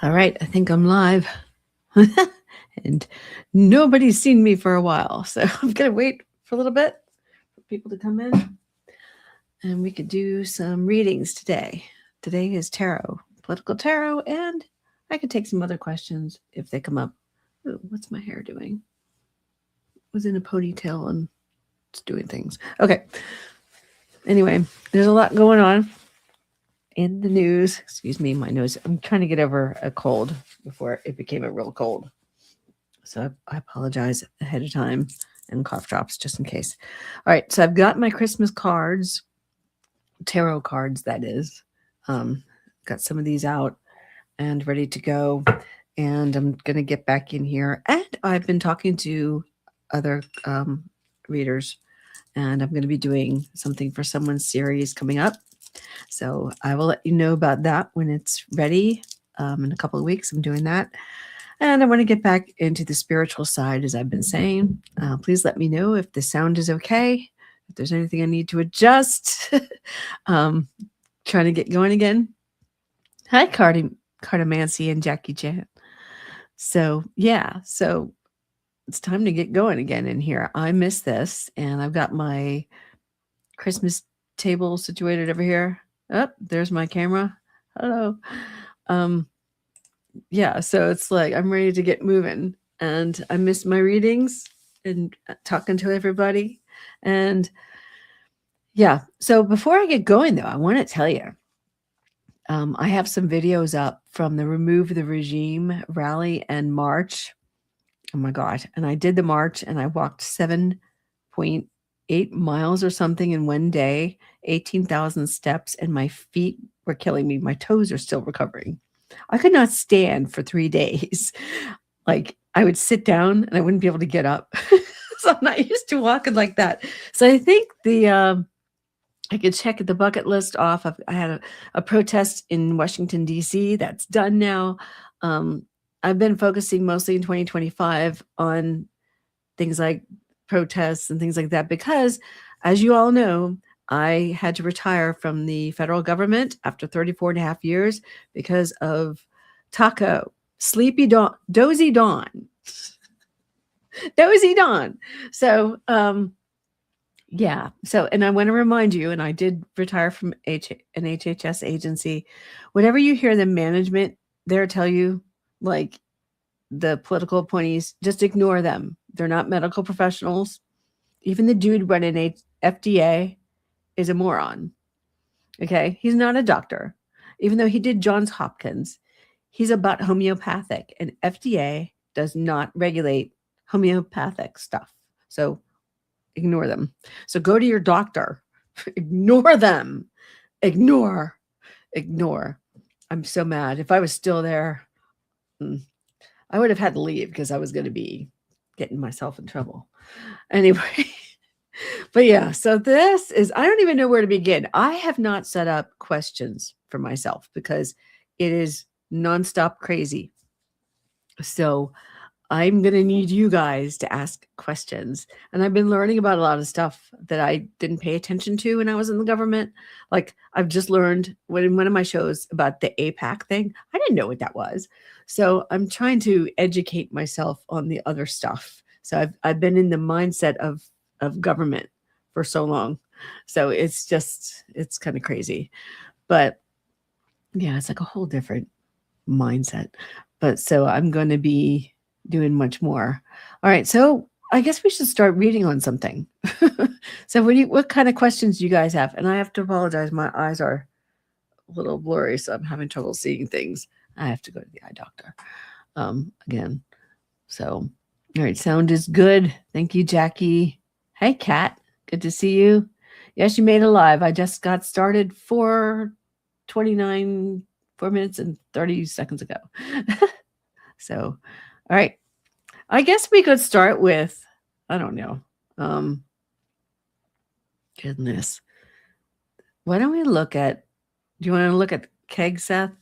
All right, I think I'm live. And nobody's seen me for a while. So I'm going to wait for a little bit for people to come in and we could do some readings today. Today is tarot, political tarot, and I could take some other questions if they come up. Ooh, what's my hair doing? Was in a ponytail and it's doing things. Okay. Anyway, there's a lot going on in the news. Excuse me, my nose. I'm trying to get over a cold before it became a real cold. So I apologize ahead of time and cough drops just in case. All right, so I've got my Christmas cards, tarot cards, that is. Got some of these out and ready to go. And I'm going to get back in here. And I've been talking to other readers, and I'm going to be doing something for someone's series coming up. So I will let you know about that when it's ready. In a couple of weeks, I'm doing that. And I want to get back into the spiritual side, as I've been saying. Please let me know if the sound is okay, if there's anything I need to adjust. Trying to get going again. Hi, Cartomancy and Jackie Chan. So, yeah, so it's time to get going again in here. I miss this, and I've got my Christmas table situated over here. Oh, there's my camera. Hello. Yeah, so it's like I'm ready to get moving, and I miss my readings and talking to everybody. And yeah, so before I get going though, I want to tell you, I have some videos up from the Remove the Regime rally and march. Oh my God. And I did the march and I walked 7.8 miles or something in one day, 18,000 steps, and my feet were killing me. My toes are still recovering. I could not stand for 3 days. Like I would sit down and I wouldn't be able to get up. So I'm not used to walking like that. So I think I could check the bucket list off. I had a protest in Washington, D.C. That's done now. I've been focusing mostly in 2025 on things like protests and things like that because, as you all know, I had to retire from the federal government after 34 and a half years because of Taco, Sleepy Dawn, Dozy Dawn. Dozy Dawn. So, yeah. So, and I want to remind you, and I did retire from an HHS agency. Whatever you hear the management there tell you, like the political appointees, just ignore them. They're not medical professionals. Even the dude running FDA is a moron. Okay. He's not a doctor. Even though he did Johns Hopkins, he's about homeopathic, and FDA does not regulate homeopathic stuff. So ignore them. So go to your doctor. Ignore them. Ignore. I'm so mad. If I was still there, I would have had to leave because I was going to be getting myself in trouble. Anyway, but yeah, so this is, I don't even know where to begin. I have not set up questions for myself because it is nonstop crazy. So I'm going to need you guys to ask questions. And I've been learning about a lot of stuff that I didn't pay attention to when I was in the government. Like I've just learned in one of my shows about the APAC thing. I didn't know what that was. So I'm trying to educate myself on the other stuff. So I've been in the mindset of government for so long. So it's kind of crazy. But yeah, it's like a whole different mindset. But so I'm going to be doing much more. All right, so I guess we should start reading on something. So what kind of questions do you guys have? And I have to apologize, my eyes are a little blurry, so I'm having trouble seeing things. I have to go to the eye doctor again. So, all right, sound is good. Thank you, Jackie. Hey, Kat, good to see you. Yes, you made it live. I just got started 4 minutes and 30 seconds ago. So, all right. I guess we could start with, I don't know. Goodness. Why don't we look at, do you want to look at Keg, Seth?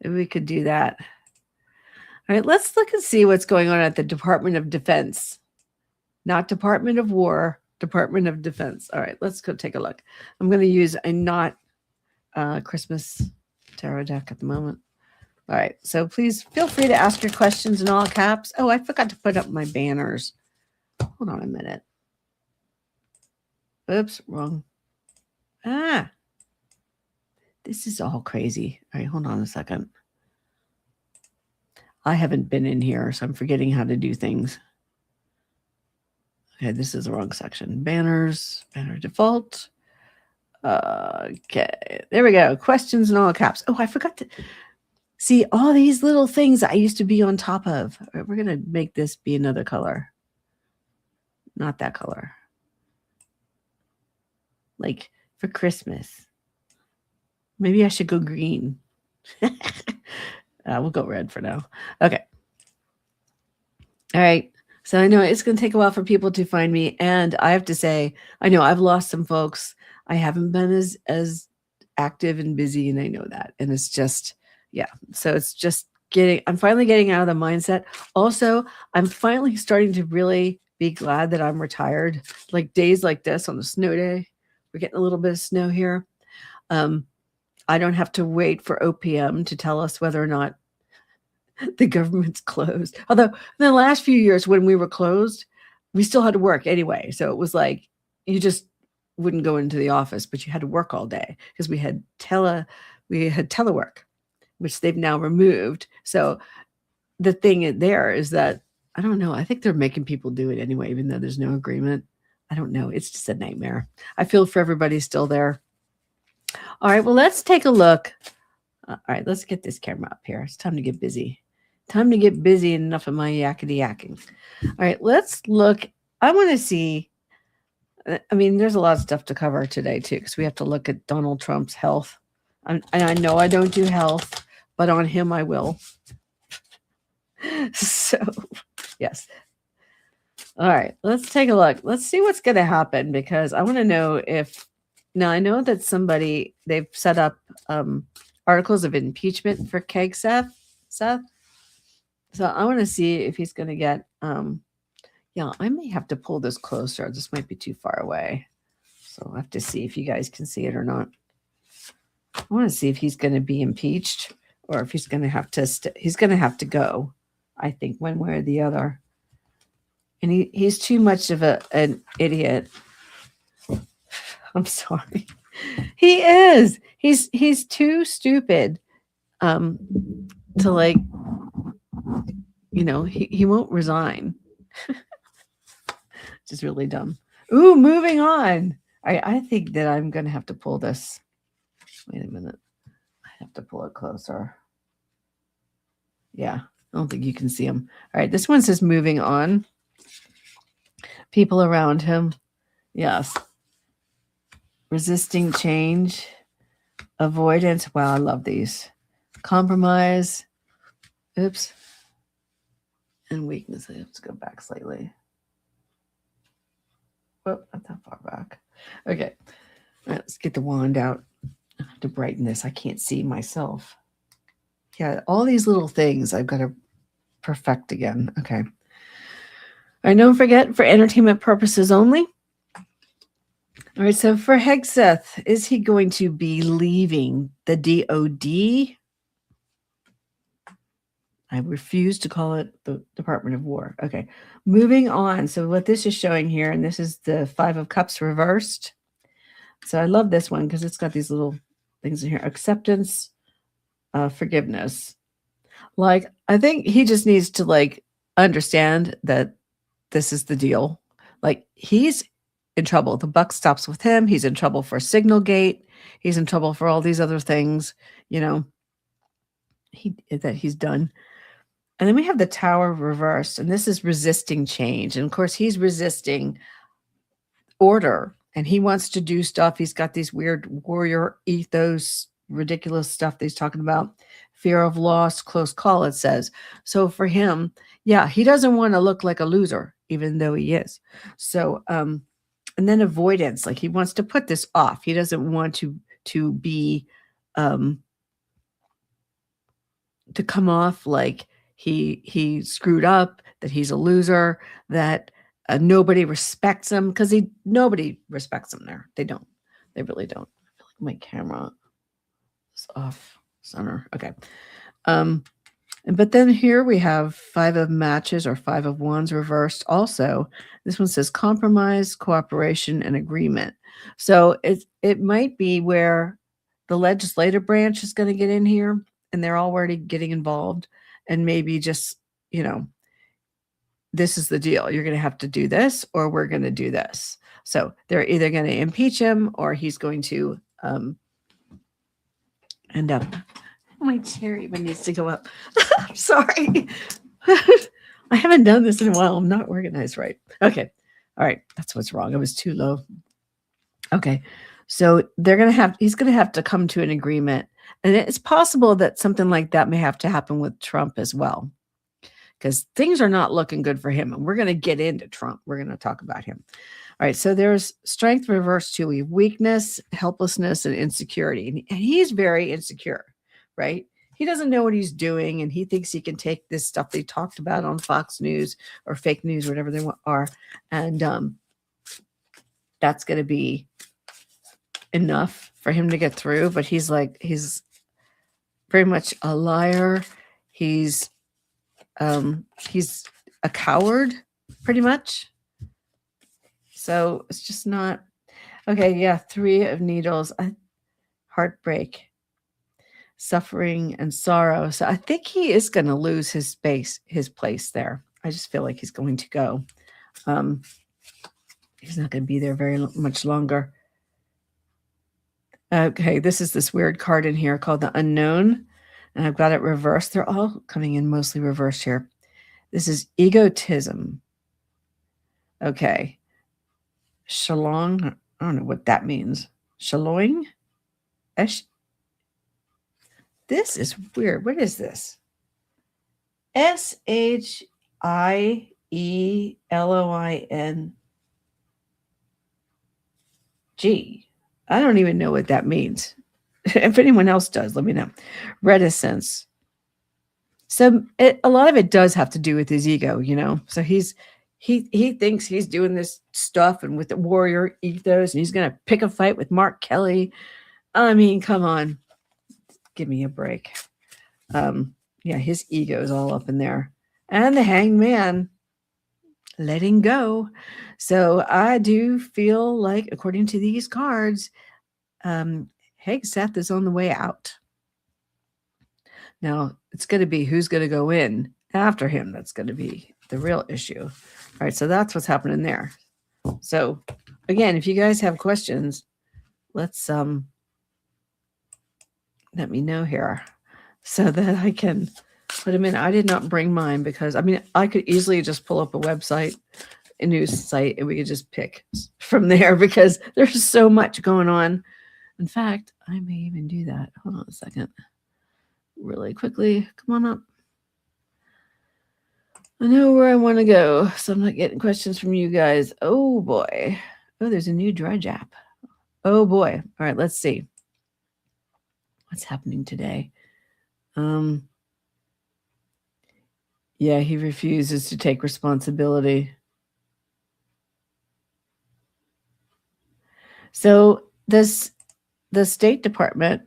Maybe we could do that. All right, let's look and see what's going on at the Department of Defense. Not Department of War, Department of Defense. All right, let's go take a look. I'm going to use a not Christmas tarot deck at the moment. All right, so please feel free to ask your questions in all caps. Oh, I forgot to put up my banners. Hold on a minute. Oops, wrong. Ah, this is all crazy. All right, hold on a second. I haven't been in here, so I'm forgetting how to do things. Okay, this is the wrong section. Banners, banner default. Okay, there we go. Questions in all caps. Oh, I forgot to see all these little things I used to be on top of. All right, we're going to make this be another color. Not that color. Like for Christmas. Maybe I should go green. We'll go red for now. Okay. All right. So I know it's going to take a while for people to find me. And I have to say, I know I've lost some folks. I haven't been as active and busy, and I know that. And it's just, yeah. So it's just I'm finally getting out of the mindset. Also, I'm finally starting to really be glad that I'm retired. Like days like this on a snow day, we're getting a little bit of snow here. I don't have to wait for OPM to tell us whether or not the government's closed. Although in the last few years when we were closed, we still had to work anyway. So it was like you just wouldn't go into the office, but you had to work all day because we had telework, which they've now removed. So the thing there is that I don't know. I think they're making people do it anyway, even though there's no agreement. I don't know. It's just a nightmare. I feel for everybody still there. All right. Well, let's take a look. All right. Let's get this camera up here. It's time to get busy. Time to get busy. Enough of my yakety yakking. All right. Let's look. I want to see. I mean, there's a lot of stuff to cover today, too, because we have to look at Donald Trump's health. And I know I don't do health, but on him I will. So, yes. All right. Let's take a look. Let's see what's going to happen, because I want to know if. Now, I know that they've set up articles of impeachment for Seth. So I want to see if he's going to get, yeah, I may have to pull this closer. This might be too far away. So I'll have to see if you guys can see it or not. I want to see if he's going to be impeached or if he's going to have to, he's going to have to go, I think, one way or the other. And he's too much of an idiot. I'm sorry. He is. He's too stupid to, like, he won't resign. Which is really dumb. Ooh, moving on. I think that I'm going to have to pull this. Wait a minute. I have to pull it closer. Yeah, I don't think you can see him. All right, this one says moving on. People around him. Yes. Resisting change, avoidance. Wow, I love these. Compromise. Oops. And weakness. I have to go back slightly. Oh, not that far back. Okay. All right, let's get the wand out. I have to brighten this. I can't see myself. Yeah, all these little things I've got to perfect again. Okay. All right, don't forget, for entertainment purposes only. All right, so for Hegseth, is he going to be leaving the DOD? I refuse to call it the Department of War. Okay, moving on. So what this is showing here, and this is the Five of Cups reversed. So I love this one because it's got these little things in here. Acceptance, forgiveness. Like, I think he just needs to, like, understand that this is the deal. Like, he's in trouble. The buck stops with him. He's in trouble for Signal Gate. He's in trouble for all these other things, that he's done. And then we have the Tower reversed, and this is resisting change. And of course, he's resisting order, and he wants to do stuff. He's got these weird warrior ethos, ridiculous stuff that he's talking about. Fear of loss, close call, it says. So for him, yeah, he doesn't want to look like a loser, even though he is. So, and then avoidance, like he wants to put this off. He doesn't want to be, to come off like he screwed up, that he's a loser, that nobody respects him, because nobody respects him there. They don't. They really don't. I feel like my camera is off Center. Okay. But then here we have 5 of matches or 5 of wands reversed also. This one says compromise, cooperation, and agreement. So it might be where the legislative branch is going to get in here and they're already getting involved and maybe just, this is the deal. You're going to have to do this or we're going to do this. So they're either going to impeach him or he's going to end up. My chair even needs to go up. I'm sorry. I haven't done this in a while. I'm not organized right. Okay. All right. That's what's wrong. It was too low. Okay. So he's going to have to come to an agreement. And it's possible that something like that may have to happen with Trump as well. Because things are not looking good for him. And we're going to get into Trump. We're going to talk about him. All right. So there's strength reversed to weakness, helplessness, and insecurity. And he's very insecure. Right? He doesn't know what he's doing, and he thinks he can take this stuff they talked about on Fox News or fake news, whatever they are, and that's going to be enough for him to get through. But he's very much a liar. He's a coward, pretty much. So it's just not okay. Yeah, 3 of needles, heartbreak, suffering, and sorrow. So I think he is going to lose his place there. I just feel like he's going to go. He's not going to be there very much longer. Okay, this is this weird card in here called the Unknown, and I've got it reversed. They're all coming in mostly reversed here. This is egotism. Okay. Shalong. I don't know what that means. Shaloing? This is weird. What is this? SHIELOING. I don't even know what that means. If anyone else does, let me know. Reticence. So a lot of it does have to do with his ego, So he thinks he's doing this stuff and with the warrior ethos, and he's going to pick a fight with Mark Kelly. I mean, come on. Give me a break. Yeah, his ego is all up in there. And the Hanged Man letting go. So I do feel like, according to these cards, Hegseth is on the way out. Now, it's going to be who's going to go in after him. That's going to be the real issue. All right, so that's what's happening there. So, again, if you guys have questions, let's let me know here so that I can put them in. I did not bring mine because, I could easily just pull up a website, a news site, and we could just pick from there because there's so much going on. In fact, I may even do that. Hold on a second. Really quickly. Come on up. I know where I want to go, so I'm not getting questions from you guys. Oh, boy. Oh, there's a new Drudge app. Oh, boy. All right, let's see. What's happening today? Yeah, he refuses to take responsibility. So the State Department.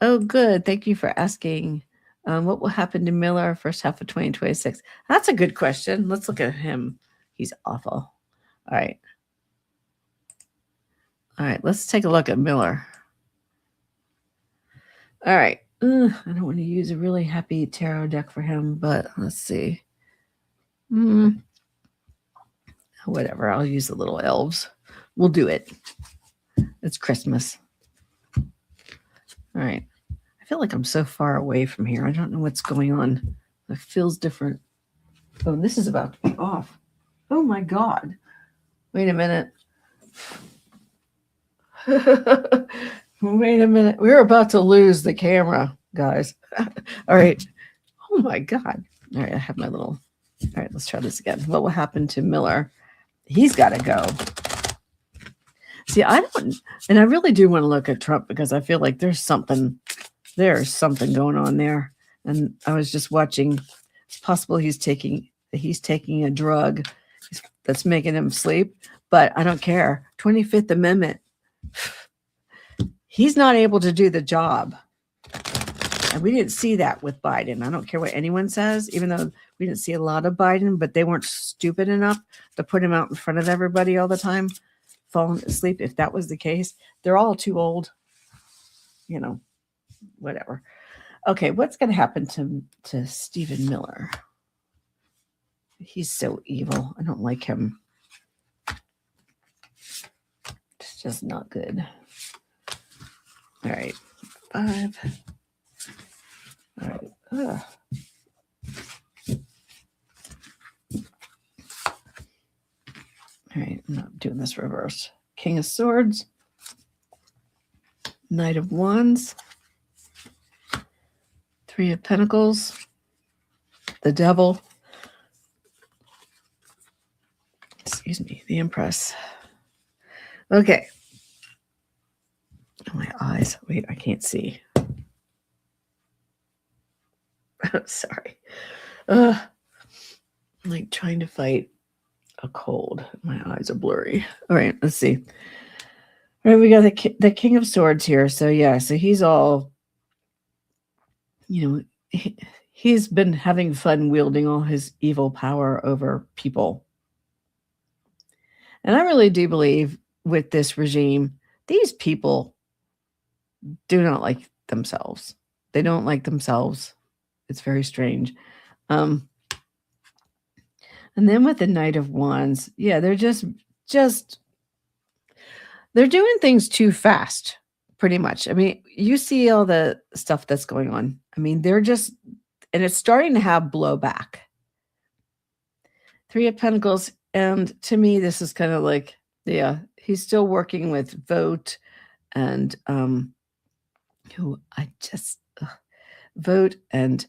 Oh, good. Thank you for asking. What will happen to Miller first half of 2026? That's a good question. Let's look at him. He's awful. All right. All right. Let's take a look at Miller. All right. I don't want to use a really happy tarot deck for him, but let's see. Whatever. I'll use the little elves. We'll do it. It's Christmas. All right. I feel like I'm so far away from here. I don't know what's going on. It feels different. Oh, this is about to be off. Oh, my God. Wait a minute. Wait a minute. We're about to lose the camera, guys. All right. Oh, my God. All right. I have my little. All right. Let's try this again. What will happen to Miller? He's got to go. See, I really do want to look at Trump because I feel like there's something going on there. And I was just watching. It's possible he's taking a drug that's making him sleep, but I don't care. 25th Amendment. He's not able to do the job. And we didn't see that with Biden. I don't care what anyone says, even though we didn't see a lot of Biden, but they weren't stupid enough to put him out in front of everybody all the time, falling asleep. If that was the case, they're all too old, whatever. Okay, what's going to happen to Stephen Miller? He's so evil. I don't like him. It's just not good. All right, 5. All right. All right, I'm not doing this reverse. King of Swords, Knight of Wands, 3 of Pentacles, the Devil, excuse me, the Empress. Okay. Oh, my eyes. Wait, I can't see. Sorry. I'm like trying to fight a cold. My eyes are blurry. All right, let's see. All right, we got the King of Swords here. So yeah, so he's all, he's been having fun wielding all his evil power over people. And I really do believe with this regime, these people do not like themselves. They don't like themselves. It's very strange. And then with the Knight of Wands, yeah, they're just they're doing things too fast, pretty much. I mean, you see all the stuff that's going on. I mean, they're just, and it's starting to have blowback. 3 of Pentacles, and to me, this is kind of like, yeah, he's still working with Vote and Vote and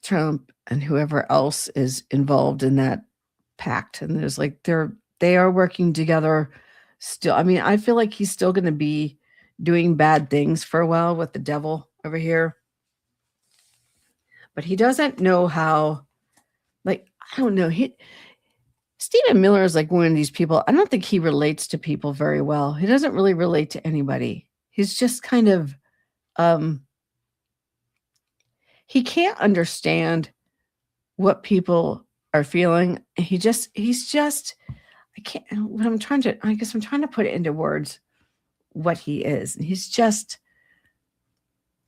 Trump and whoever else is involved in that pact. And there's like they are working together still. I mean, I feel like he's still going to be doing bad things for a while with the Devil over here. But he doesn't know how, like, I don't know. Stephen Miller is like one of these people. I don't think he relates to people very well. He doesn't really relate to anybody. He's just kind of, he can't understand what people are feeling. He's just, I can't, I guess I'm trying to put it into words what he is. And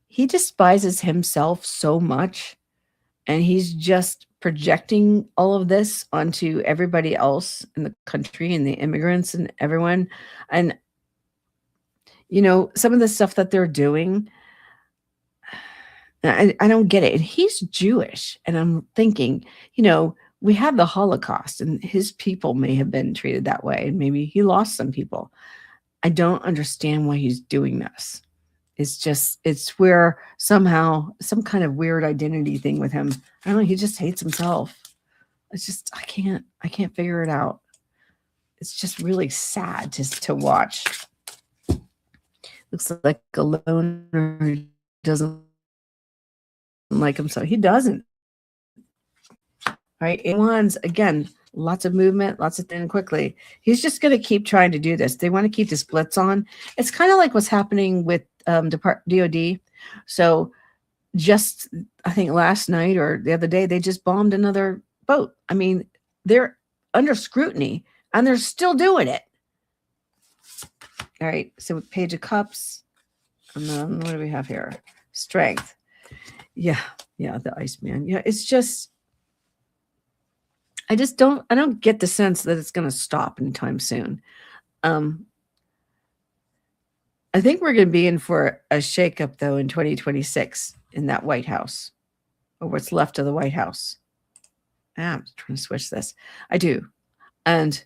he despises himself so much. And he's just projecting all of this onto everybody else in the country and the immigrants and everyone. And, some of the stuff that they're doing, I don't get it. And he's Jewish. And I'm thinking, we have the Holocaust and his people may have been treated that way. And maybe he lost some people. I don't understand why he's doing this. It's where somehow some kind of weird identity thing with him. I don't know. He just hates himself. It's just, I can't figure it out. It's just really sad to watch. Looks like a loner who doesn't like himself. He doesn't. All right. And Wands, again, lots of movement, lots of things quickly. He's just going to keep trying to do this. They want to keep the blitz on. It's kind of like what's happening with DOD. So just, I think last night or the other day, they just bombed another boat. I mean, they're under scrutiny and they're still doing it. All right. So with Page of Cups, and then what do we have here? Strength. Yeah. The Iceman. Yeah. It's just, I don't get the sense that it's going to stop anytime soon. I think we're going to be in for a shakeup though in 2026 in that White House, or what's left of the White House. I'm trying to switch this. I do. And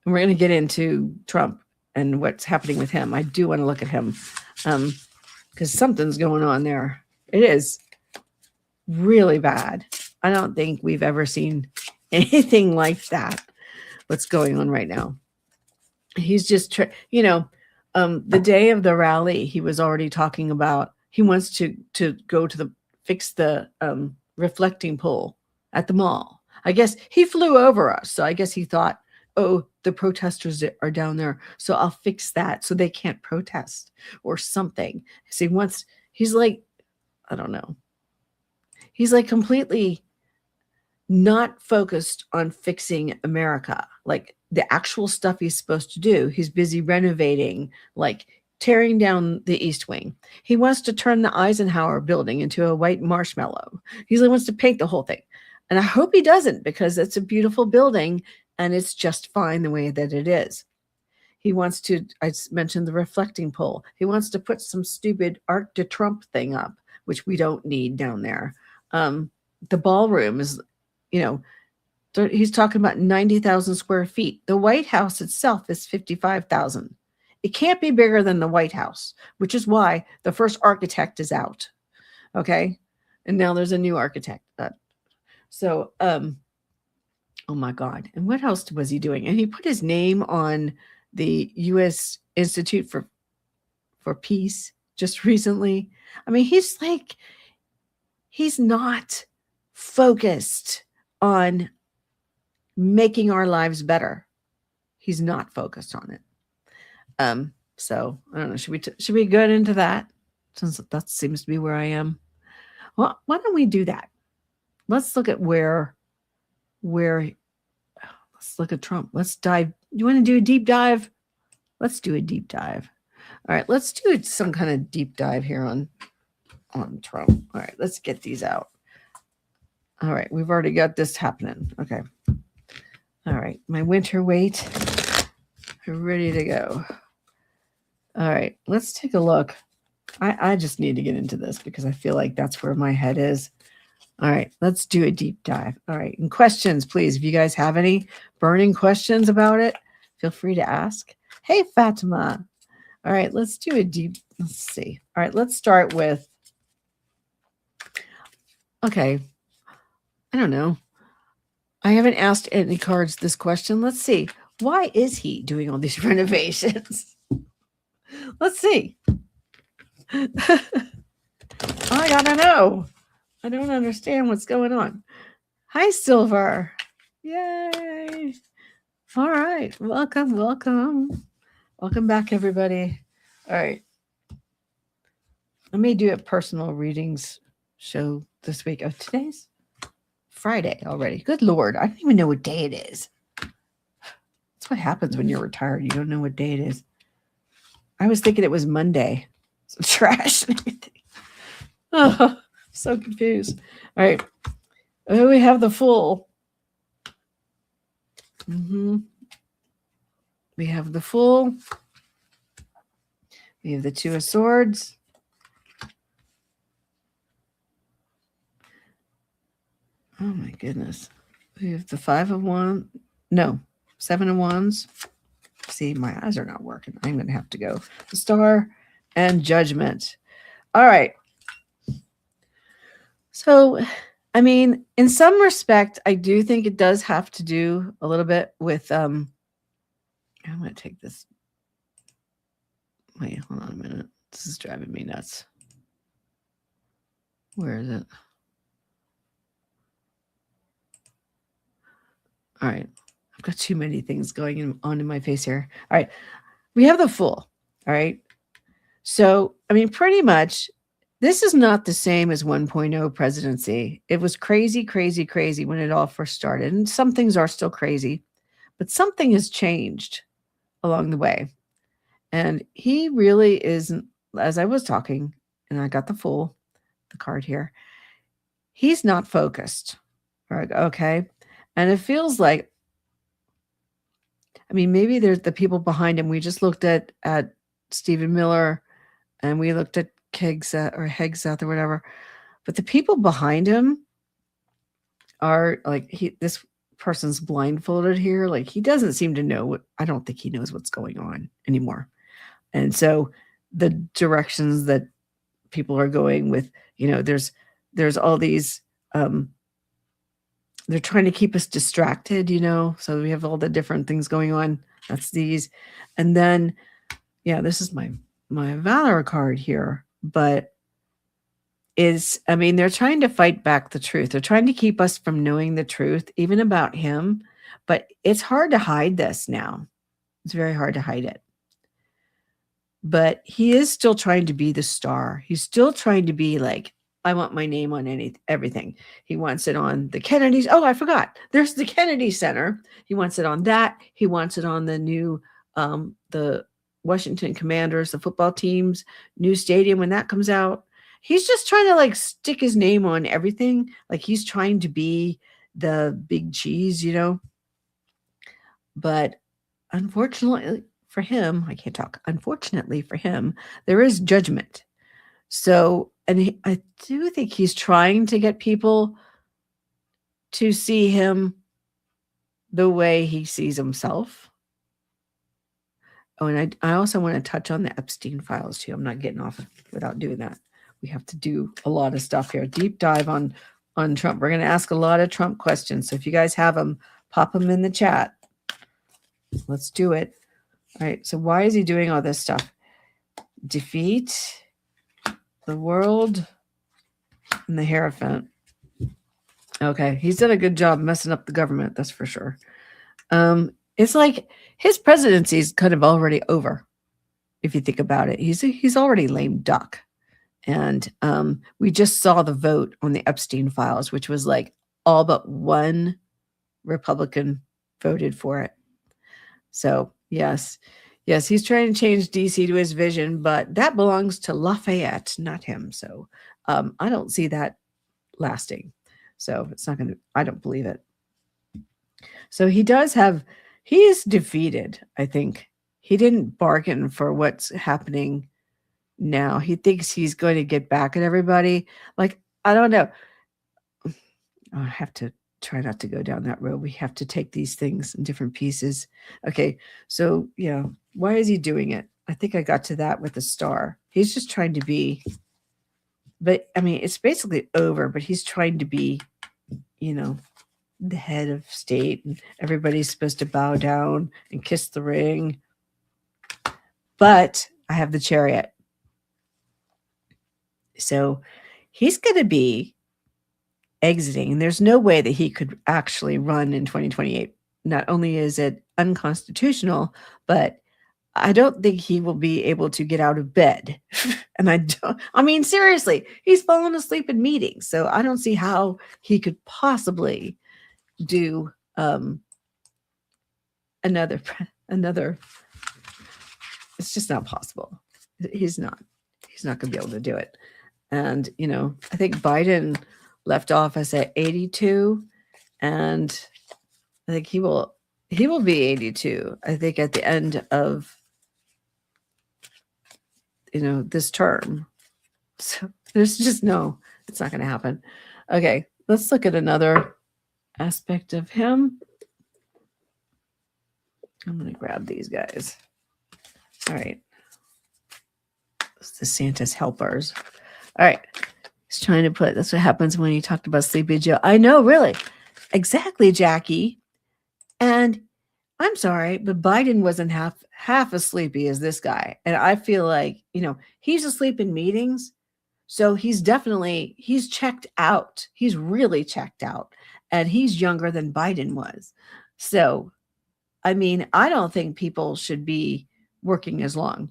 we're going to get into Trump and what's happening with him. I do want to look at him because something's going on there. It is really bad. I don't think we've ever seen anything like that. What's going on right now? He's just, the day of the rally, he was already talking about he wants to go to fix the reflecting pole at the mall. I guess he flew over us, so I guess he thought, oh, the protesters are down there, so I'll fix that so they can't protest or something. So he's like, I don't know. He's like completely not focused on fixing America, like the actual stuff he's supposed to do. He's busy renovating, like tearing down the East Wing. He wants to turn the Eisenhower building into a white marshmallow. He wants to paint the whole thing. And I hope he doesn't, because it's a beautiful building and it's just fine the way that it is. He wants to, I mentioned the reflecting pole. He wants to put some stupid Arc de Trump thing up, which we don't need down there. The ballroom is, you know, he's talking about 90,000 square feet. The White House itself is 55,000. It can't be bigger than the White House, which is why the first architect is out. Okay. And now there's a new architect. Oh my God. And what else was he doing? And he put his name on the U.S. Institute for Peace just recently. I mean, he's not focused on making our lives better. He's not focused on it. So I don't know. Should we get into that, since that seems to be where I am? Well, why don't we do that? Let's look at where. Let's look at Trump. Let's dive. You want to do a deep dive? Let's do a deep dive. All right, let's do some kind of deep dive here on Trump. All right, let's get these out. All right, we've already got this happening. Okay. All right, my winter weight. Ready to go. All right, let's take a look. I just need to get into this because I feel like that's where my head is. All right, let's do a deep dive. All right, and questions, please. If you guys have any burning questions about it, feel free to ask. Hey, Fatima. All right, let's see. All right, let's start with, okay, I don't know. I haven't asked any cards this question. Let's see. Why is he doing all these renovations? Let's see. I gotta know. I don't understand what's going on. Hi, Silver. Yay. All right. Welcome. Welcome back, everybody. All right. I may do a personal readings show this week. Oh, today's Friday already. Good Lord. I don't even know what day it is. That's what happens when you're retired. You don't know what day it is. I was thinking it was Monday. So trash and everything. Oh, so confused. All right. We have the Fool. We have the Fool. We have the Two of Swords. Oh my goodness. We have the Five of Wands. No, Seven of Wands. See, my eyes are not working. I'm going to have to go. The Star and Judgment. All right. So, I mean, in some respect, I do think it does have to do a little bit with, I'm going to take this. Wait, hold on a minute. This is driving me nuts. Where is it? All right. I've got too many things going on in my face here. All right. We have the Fool. All right. So, I mean, pretty much, this is not the same as 1.0 presidency. It was crazy when it all first started. And some things are still crazy, but something has changed along the way. And he really isn't, as I was talking, and I got the Fool, the card here, he's not focused. All right. Okay. And it feels like, I mean, maybe there's the people behind him. We just looked at Stephen Miller, and we looked at Hegseth or whatever. But the people behind him are like, this person's blindfolded here. Like, he doesn't seem to know I don't think he knows what's going on anymore. And so the directions that people are going with, there's all these, they're trying to keep us distracted, so we have all the different things going on. That's these. And then, this is my Valor card here, but they're trying to fight back the truth. They're trying to keep us from knowing the truth, even about him, but it's hard to hide this now. It's very hard to hide it. But he is still trying to be the star. He's still trying to be like I want my name on everything. He wants it on the Kennedys. Oh, I forgot. There's the Kennedy Center. He wants it on that. He wants it on the new, the Washington Commanders, the football team's new stadium when that comes out. He's just trying to like stick his name on everything. Like he's trying to be the big cheese, But unfortunately for him, I can't talk. Unfortunately for him, there is judgment. So, and I do think he's trying to get people to see him the way he sees himself. Oh, and I also want to touch on the Epstein files too. I'm not getting off without doing that. We have to do a lot of stuff here. Deep dive on Trump. We're going to ask a lot of Trump questions. So if you guys have them, pop them in the chat. Let's do it. All right. So why is he doing all this stuff? Defeat the world and the Hierophant. Okay. He's done a good job messing up the government. That's for sure. It's like his presidency is kind of already over. If you think about it, he's already lame duck. And we just saw the vote on the Epstein files, which was like all but one Republican voted for it. So yes, he's trying to change DC to his vision, but that belongs to Lafayette, not him. So I don't see that lasting. So it's not going to, I don't believe it. So he is defeated, I think. He didn't bargain for what's happening now. He thinks he's going to get back at everybody. Like, I don't know. I have to try not to go down that road. We have to take these things in different pieces. Okay, so yeah, why is he doing it? I think I got to that with the star. He's just trying to be, but I mean, it's basically over, but he's trying to be, the head of state, and everybody's supposed to bow down and kiss the ring. But I have the Chariot. So he's going to be exiting, and there's no way that he could actually run in 2028. Not only is it unconstitutional, but I don't think he will be able to get out of bed. And seriously, he's fallen asleep in meetings. So I don't see how he could possibly do another. It's just not possible. He's not going to be able to do it. And, I think Biden left office at 82, and I think he will be 82, I think, at the end of, this term. So there's just it's not going to happen. Okay, let's look at another aspect of him. I'm going to grab these guys. All right. It's the Santa's helpers. All right. He's trying to that's what happens when you talked about Sleepy Joe. I know, really. Exactly, Jackie. And I'm sorry, but Biden wasn't half as sleepy as this guy. And I feel like, he's asleep in meetings. So he's checked out. He's really checked out. And he's younger than Biden was. So, I don't think people should be working as long.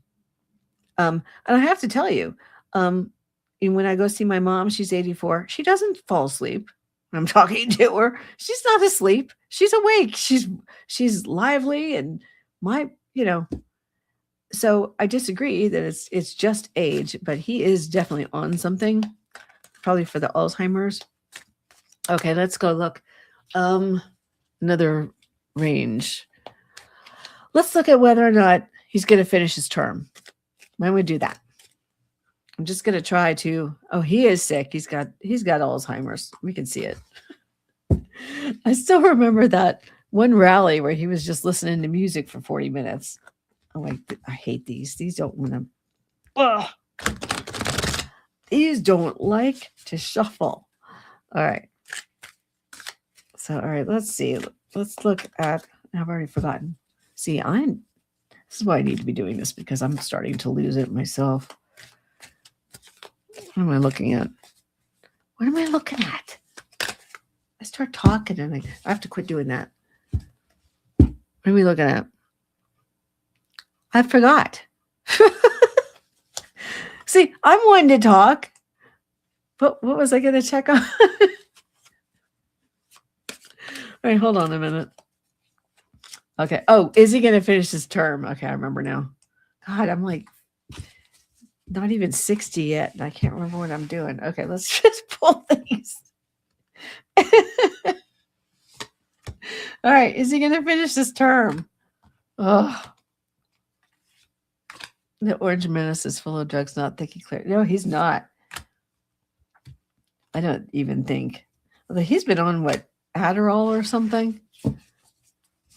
And I have to tell you, when I go see my mom, she's 84. She doesn't fall asleep when I'm talking to her. She's not asleep. She's awake. She's lively, and so I disagree that it's just age, but he is definitely on something, probably for the Alzheimer's. Okay, let's go look. Another range. Let's look at whether or not he's going to finish his term. Why don't we do that? I'm just going to try to. Oh, he is sick. He's got Alzheimer's. We can see it. I still remember that one rally where he was just listening to music for 40 minutes. Oh, I hate these. These don't want to. These don't like to shuffle. All right. So, all right, let's see. Let's look at. I've already forgotten. See, this is why I need to be doing this, because I'm starting to lose it myself. What am I looking at? What am I looking at? I start talking and I have to quit doing that. What are we looking at? I forgot. See, I'm one to talk. But what was I going to check on? All right, hold on a minute. Okay. Oh, is he going to finish his term? Okay, I remember now. God, I'm like not even 60 yet, and I can't remember what I'm doing. Okay, let's just pull these. All right, is he going to finish this term? Oh, the Orange Menace is full of drugs, not thinking clear. No, he's not. I don't even think. Although he's been on what, Adderall or something? All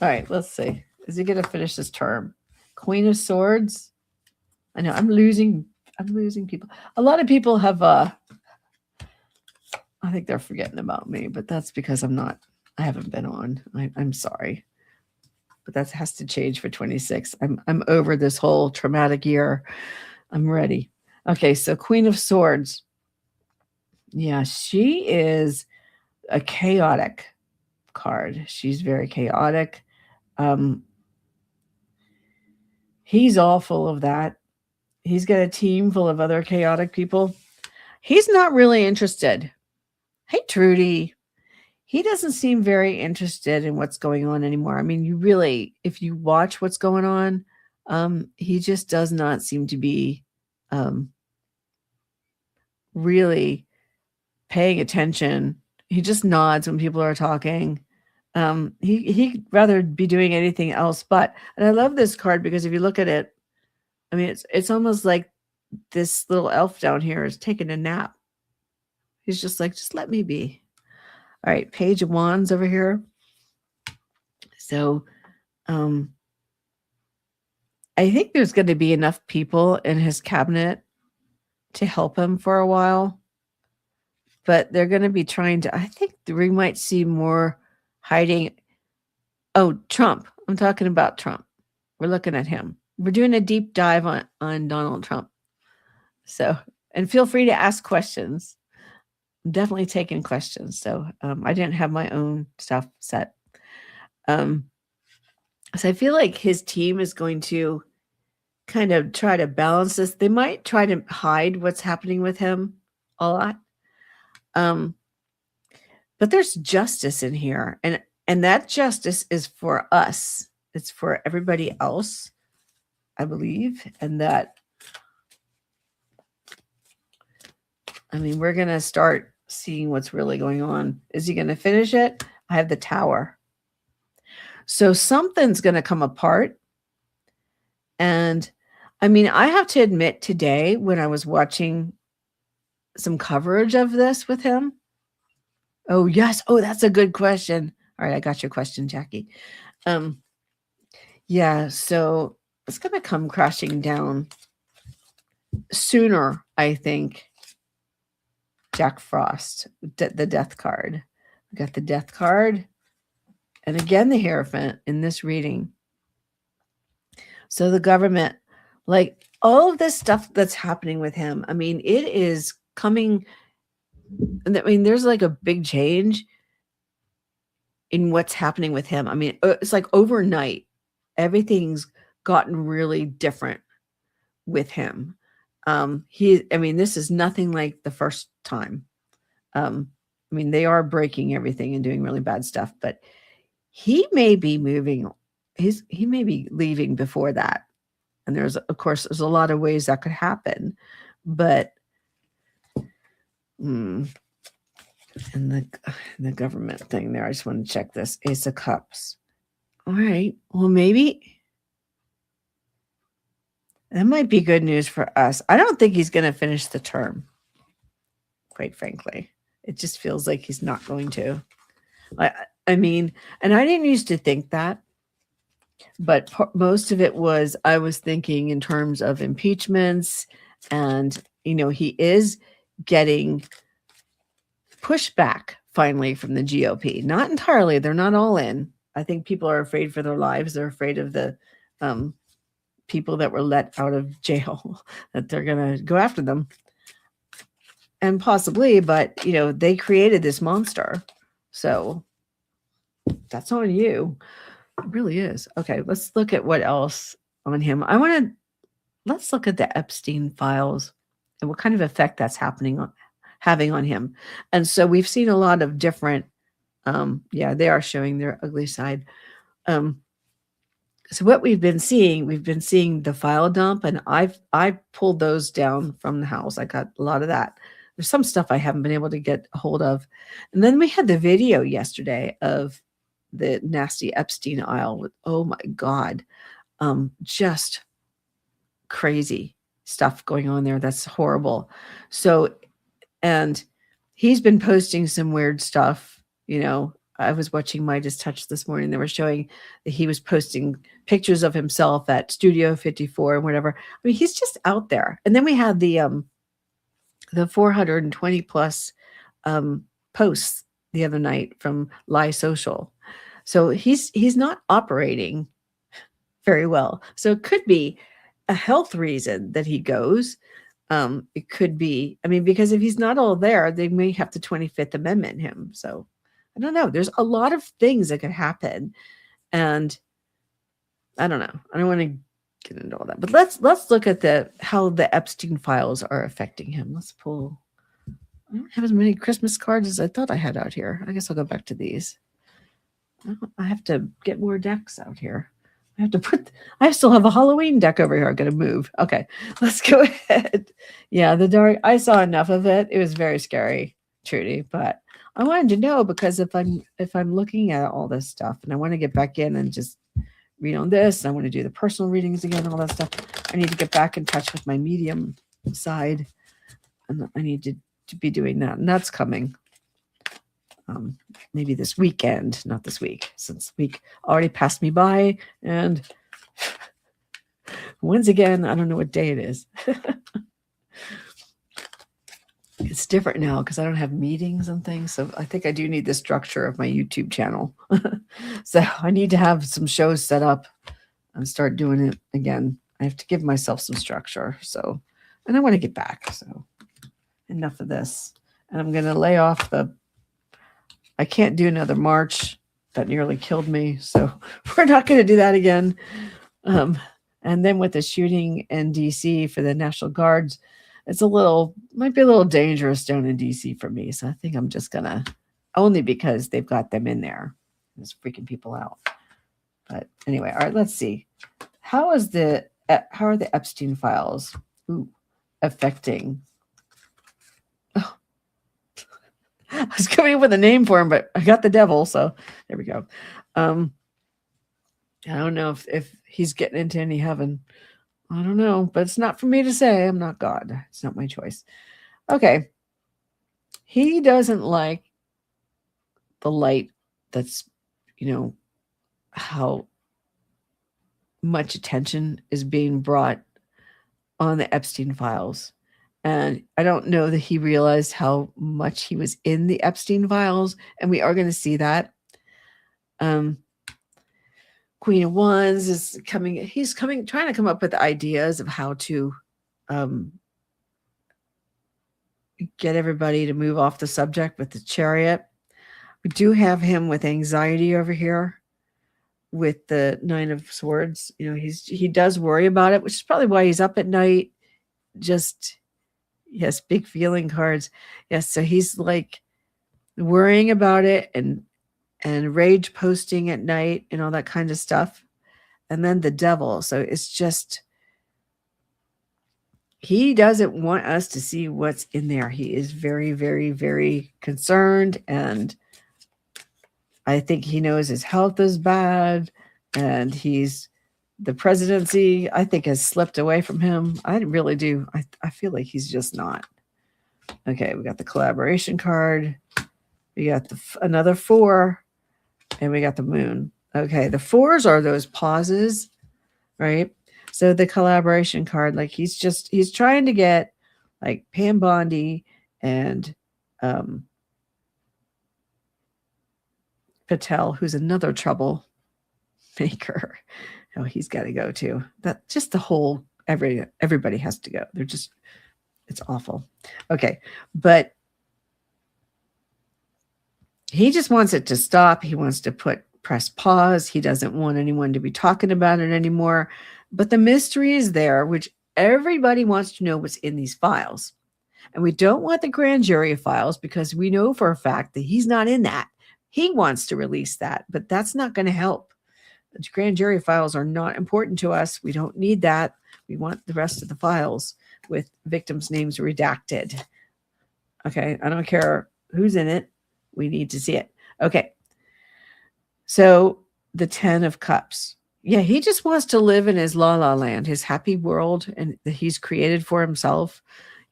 right, let's see. Is he going to finish this term? Queen of Swords. I know I'm losing people. A lot of people have. I think they're forgetting about me, but that's because I haven't been on. I'm sorry, but that has to change for 26. I'm over this whole traumatic year. I'm ready. Okay, so Queen of Swords. Yeah, she is a chaotic card. She's very chaotic. He's all full of that. He's got a team full of other chaotic people. He's not really interested. Hey, Trudy. He doesn't seem very interested in what's going on anymore. I mean, if you watch what's going on, he just does not seem to be really paying attention. He just nods when people are talking. He'd rather be doing anything else. And I love this card because if you look at it, I mean, it's almost like this little elf down here is taking a nap. He's just like, just let me be. All right, Page of Wands over here. So I think there's going to be enough people in his cabinet to help him for a while. But they're going to be trying to, I think we might see more hiding. Oh, Trump. I'm talking about Trump. We're looking at him. We're doing a deep dive on Donald Trump. So, and feel free to ask questions. I'm definitely taking questions. So I didn't have my own stuff set. So I feel like his team is going to kind of try to balance this. They might try to hide what's happening with him a lot. But there's justice in here. And that justice is for us. It's for everybody else, I believe. And that, I mean, we're going to start seeing what's really going on. Is he going to finish it? I have the Tower. So something's going to come apart. And I mean, I have to admit today when I was watching some coverage of this with him. Oh, yes. Oh, that's a good question. All right. I got your question, Jackie. Yeah. So it's going to come crashing down sooner, I think. Jack Frost, the Death card. We got the Death card. And again, the Hierophant in this reading. So the government, like all of this stuff that's happening with him, I mean, it is coming. I mean, there's like a big change in what's happening with him. I mean, it's like overnight, everything's gotten really different with him. I mean, this is nothing like the first time. I mean, they are breaking everything and doing really bad stuff, but he may be moving. He may be leaving before that. And there's a lot of ways that could happen, but and the government thing there, I just want to check this. Ace of Cups. All right. Well, maybe that might be good news for us. I don't think he's going to finish the term, quite frankly. It just feels like he's not going to. I mean, and I didn't used to think that, but most of it was, I was thinking in terms of impeachments and, he is getting pushback finally from the GOP. Not entirely. They're not all in. I think people are afraid for their lives. They're afraid of the people that were let out of jail, that they're going to go after them. And possibly, but, they created this monster. So that's on you. It really is. Okay, let's look at what else on him. Let's look at the Epstein files and what kind of effect that's having having on him. And so we've seen a lot of different, yeah, they are showing their ugly side. So what we've been seeing the file dump, and I pulled those down from the house. I got a lot of that. There's some stuff I haven't been able to get a hold of. And then we had the video yesterday of the nasty Epstein aisle with, oh my God, just crazy stuff going on there. That's horrible. So, and he's been posting some weird stuff. You know, I was watching Midas Touch this morning. They were showing that he was posting pictures of himself at Studio 54 and whatever. I mean, he's just out there. And then we had the 420 plus posts the other night from Lie Social. So he's not operating very well. So it could be a health reason that he goes. It could be, I mean, because if he's not all there, they may have to 25th Amendment him. So I don't know. There's a lot of things that could happen. And I don't know. I don't want to get into all that. But let's look at how the Epstein files are affecting him. Let's pull. I don't have as many Christmas cards as I thought I had out here. I guess I'll go back to these. I have to get more decks out here. I still have a Halloween deck over here. I'm going to move. Okay, let's go ahead. Yeah, the dark. I saw enough of it. It was very scary, Trudy. But I wanted to know, because if I'm looking at all this stuff and I want to get back in and just read on this, and I want to do the personal readings again and all that stuff, I need to get back in touch with my medium side, and I need to be doing that, and that's coming. Maybe this weekend, not this week, since the week already passed me by. And once again, I don't know what day it is. It's different now because I don't have meetings and things. So I think I do need the structure of my YouTube channel. So I need to have some shows set up and start doing it again. I have to give myself some structure. So, and I want to get back. So enough of this. And I'm going to lay off I can't do another march. That nearly killed me. So we're not going to do that again. And then with the shooting in DC for the National Guards, it's might be a little dangerous down in DC for me. So I think I'm just going to, only because they've got them in there. It's freaking people out. But anyway, all right, let's see. How are the Epstein files affecting? I was coming up with a name for him, but I got the devil, so there we go. I don't know if he's getting into any heaven. I don't know, but it's not for me to say. I'm not God. It's not my choice. Okay. He doesn't like the light that's, how much attention is being brought on the Epstein files. And I don't know that he realized how much he was in the Epstein files. And we are going to see that. Queen of Wands is coming. He's trying to come up with ideas of how to get everybody to move off the subject with the Chariot. We do have him with anxiety over here with the Nine of Swords. He does worry about it, which is probably why he's up at night. Yes, big feeling cards. Yes, so he's like worrying about it and rage posting at night and all that kind of stuff. And then the devil. So it's just, he doesn't want us to see what's in there. He is very, very, very concerned. And I think he knows his health is bad. And the presidency, I think, has slipped away from him. I really do. I feel like he's just not. Okay, we got the collaboration card. We got another 4. And we got the moon. Okay, the 4s are those pauses, right? So the collaboration card, like he's trying to get like Pam Bondi and Patel, who's another troublemaker. Oh, he's got to go too. That just the whole everybody has to go. It's awful. Okay, but he just wants it to stop. He wants to press pause. He doesn't want anyone to be talking about it anymore. But the mystery is there, which everybody wants to know what's in these files. And we don't want the grand jury files because we know for a fact that he's not in that. He wants to release that, but that's not going to help. The grand jury files are not important to us. We don't need that. We want the rest of the files with victims' names redacted. Okay, I don't care who's in it. We need to see it. Okay. So the 10 of Cups. Yeah, he just wants to live in his la la land, his happy world, and that he's created for himself,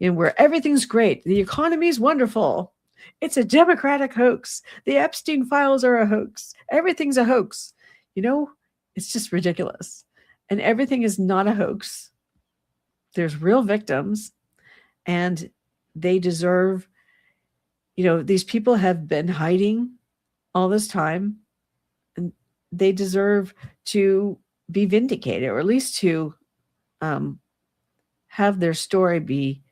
where everything's great. The economy is wonderful. It's a democratic hoax. The Epstein files are a hoax. Everything's a hoax. It's just ridiculous. And everything is not a hoax. There's real victims, and they deserve, these people have been hiding all this time, and they deserve to be vindicated, or at least to have their story be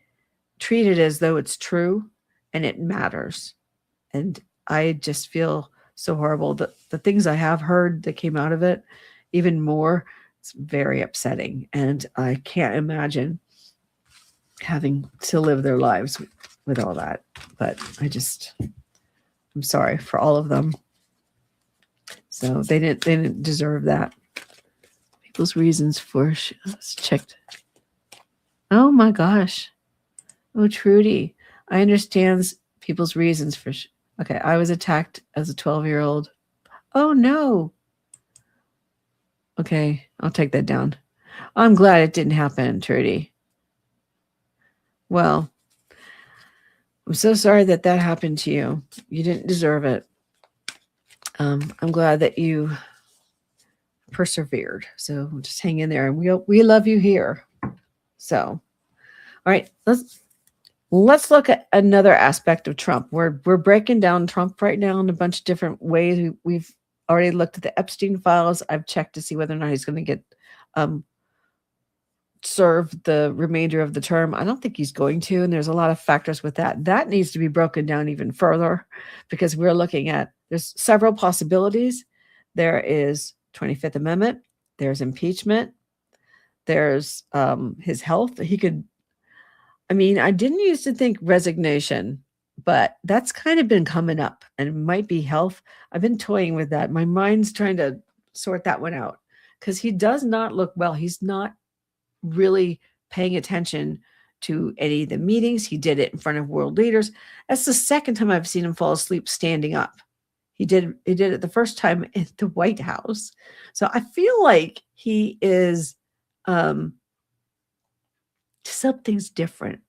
treated as though it's true and it matters. And I just feel so horrible that the things I have heard that came out of it, even more, it's very upsetting. And I can't imagine having to live their lives with all that. But I'm sorry for all of them. So they didn't deserve that. People's reasons for, let's check. Oh my gosh. Oh, Trudy. I understand people's reasons for, okay, I was attacked as a 12-year-old. Oh no. Okay, I'll take that down. I'm glad it didn't happen, Trudy. Well, I'm so sorry that happened to you. You didn't deserve it. I'm glad that you persevered. So just hang in there, and we love you here. So, all right, let's look at another aspect of Trump. We're breaking down Trump right now in a bunch of different ways. We've already looked at the Epstein files. I've checked to see whether or not he's going to get serve the remainder of the term. I don't think he's going to, and there's a lot of factors with that. That needs to be broken down even further, because we're looking at, there's several possibilities. There is 25th Amendment. There's impeachment. There's his health. He could, I didn't used to think resignation, but that's kind of been coming up, and it might be health. I've been toying with that. My mind's trying to sort that one out, because he does not look well. He's not really paying attention to any of the meetings. He did it in front of world leaders. That's the second time I've seen him fall asleep standing up. He did it the first time in the White House. So I feel like he is something's different.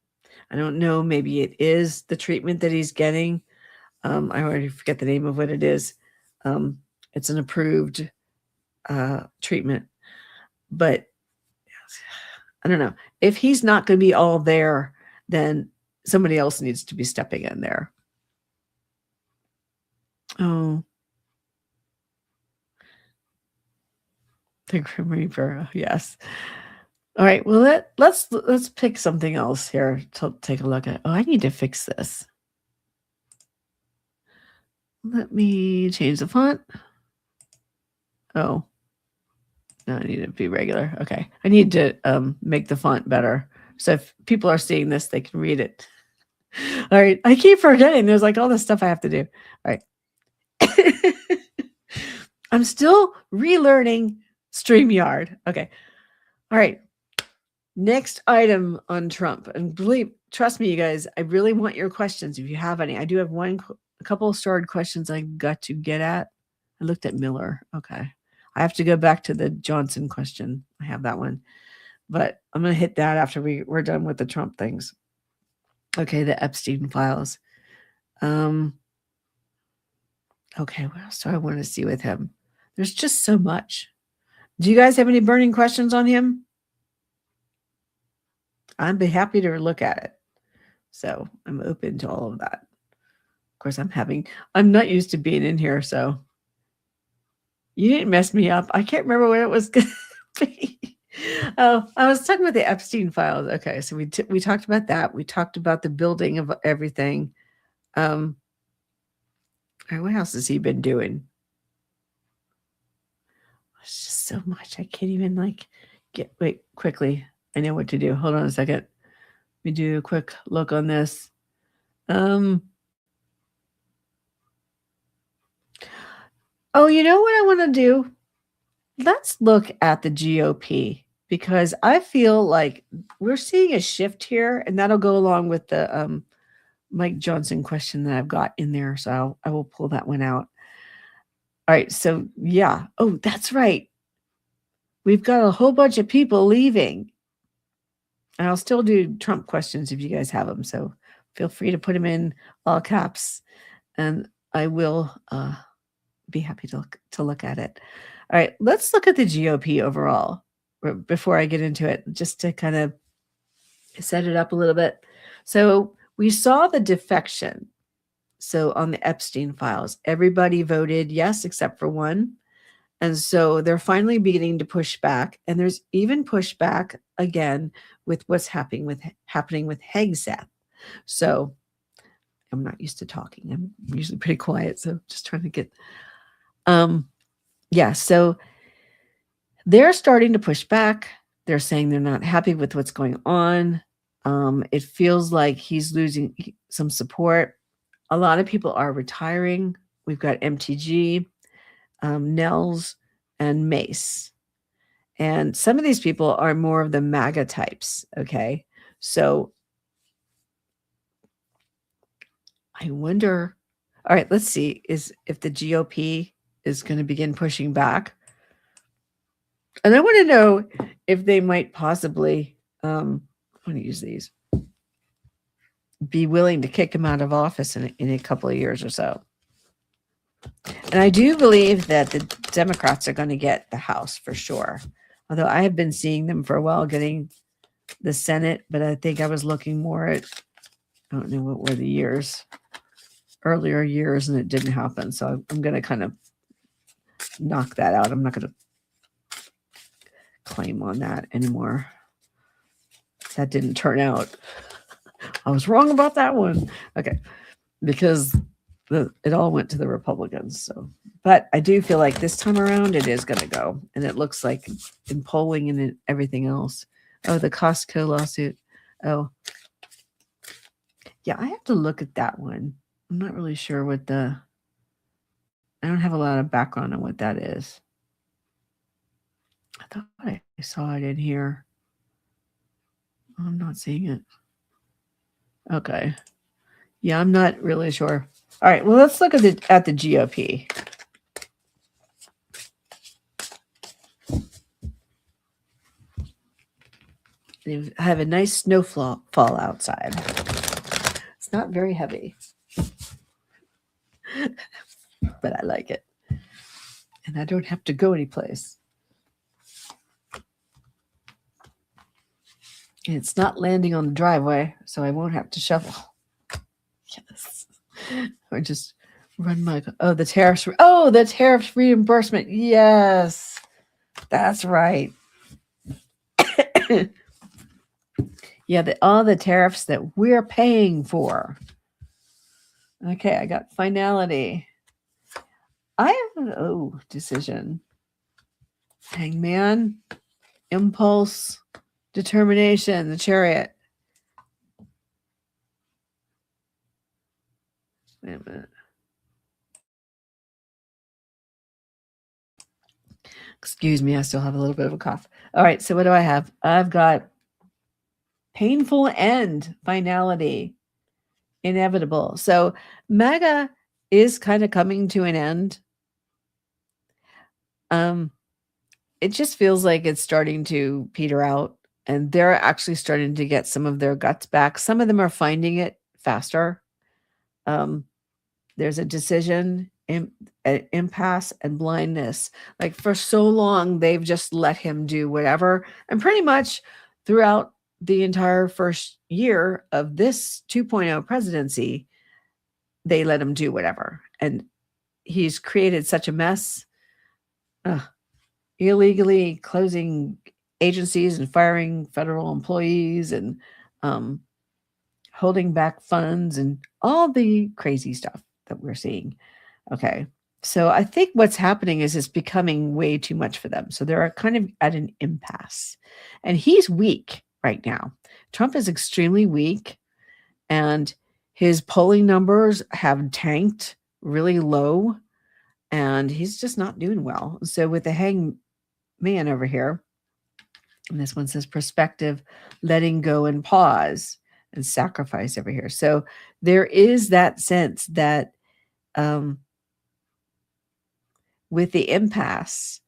I don't know. Maybe it is the treatment that he's getting. I already forget the name of what it is. It's an approved treatment, but I don't know. If he's not going to be all there, then somebody else needs to be stepping in there. Oh, the Grim Reaper. Yes. All right. Well, let's pick something else here to take a look at. Oh, I need to fix this. Let me change the font. Oh. No, I need it to be regular. Okay. I need to make the font better. So if people are seeing this, they can read it. All right. I keep forgetting. There's like all this stuff I have to do. All right. I'm still relearning StreamYard. Okay. All right. Next item on Trump. And trust me, you guys, I really want your questions if you have any. I do have a couple of stored questions I got to get at. I looked at Miller. Okay. I have to go back to the Johnson question. I have that one, but I'm going to hit that after we're done with the Trump things. Okay, the Epstein files. Okay, what else do I want to see with him? There's just so much. Do you guys have any burning questions on him? I'd be happy to look at it. So I'm open to all of that. Of course, I'm not used to being in here, so. You didn't mess me up. I can't remember what it was going to be. Oh, I was talking about the Epstein files. Okay, so we talked about that. We talked about the building of everything. What else has he been doing? It's just so much. I can't even wait, quickly. I know what to do. Hold on a second. me do a quick look on this. Oh, you know what I want to do? Let's look at the GOP because I feel like we're seeing a shift here, and that'll go along with the Mike Johnson question that I've got in there. So I will pull that one out. All right. So, yeah. Oh, that's right. We've got a whole bunch of people leaving. And I'll still do Trump questions if you guys have them. So feel free to put them in all caps, and I will be happy to look at it. All right, let's look at the GOP overall before I get into it, just to kind of set it up a little bit. So we saw the defection. So on the Epstein files, everybody voted yes except for one. And so they're finally beginning to push back. And there's even pushback again with what's happening with Hegseth. So I'm not used to talking. I'm usually pretty quiet. So just trying to get so they're starting to push back. They're saying they're not happy with what's going on. It feels like he's losing some support. A lot of people are retiring. We've got MTG, Nels, and Mace. And some of these people are more of the MAGA types, okay? So I wonder, all right, let's see, if the GOP is going to begin pushing back. And I want to know if they might possibly, I'm going to use these, be willing to kick him out of office in a couple of years or so. And I do believe that the Democrats are going to get the House for sure. Although I have been seeing them for a while getting the Senate, but I think I was looking more at, I don't know what were the earlier years, and it didn't happen. So I'm going to kind of knock that out. I'm not going to claim on that anymore. That didn't turn out. I was wrong about that one. Okay. Because it all went to the Republicans. So, but I do feel like this time around it is going to go. And it looks like in polling and in everything else. Oh, the Costco lawsuit. Oh, yeah, I have to look at that one. I'm not really sure I don't have a lot of background on what that is. I thought I saw it in here. I'm not seeing it. Okay. Yeah, I'm not really sure. All right, well, let's look at the GOP. They have a nice snowfall outside. It's not very heavy, but I like it. And I don't have to go anyplace. And it's not landing on the driveway, so I won't have to shovel. Yes. Or just run the tariffs. Oh, the tariff reimbursement. Yes, that's right. Yeah, all the tariffs that we're paying for. Okay, I got finality. I have decision. Hangman, impulse, determination, the Chariot. Wait a minute. Excuse me, I still have a little bit of a cough. All right, so what do I have? I've got painful end, finality, inevitable. So MAGA is kind of coming to an end. It just feels like it's starting to peter out, and they're actually starting to get some of their guts back. Some of them are finding it faster. There's a decision, impasse, and blindness. Like for so long, they've just let him do whatever. And pretty much throughout the entire first year of this 2.0 presidency, they let him do whatever. And he's created such a mess. Illegally closing agencies and firing federal employees and holding back funds and all the crazy stuff that we're seeing. Okay. So I think what's happening is it's becoming way too much for them. So they're kind of at an impasse. And he's weak right now. Trump is extremely weak, and his polling numbers have tanked really low, and he's just not doing well. So with the hangman over here, and this one says perspective, letting go and pause, and sacrifice over here. So there is that sense that with the impasse,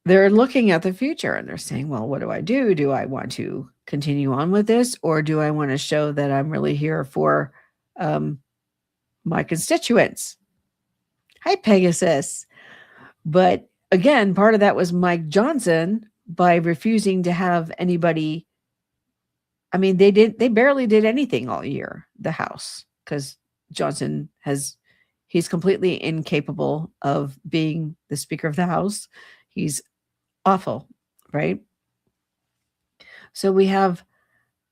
they're looking at the future and they're saying, well, what do I do? Do I want to continue on with this, or do I want to show that I'm really here for my constituents? Hi, Pegasus. But again, part of that was Mike Johnson by refusing to have anybody. I mean, they barely did anything all year, the House, because Johnson he's completely incapable of being the Speaker of the House. He's awful, right? So we have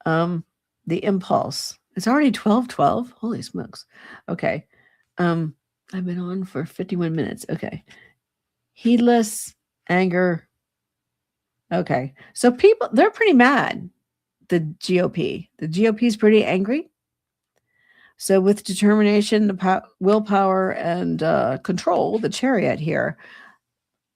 the impulse. It's already 12:12. Holy smokes. Okay. I've been on for 51 minutes. Okay. Heedless, anger. Okay. So people, they're pretty mad, the GOP. The GOP is pretty angry. So with determination, willpower, and control, the chariot here,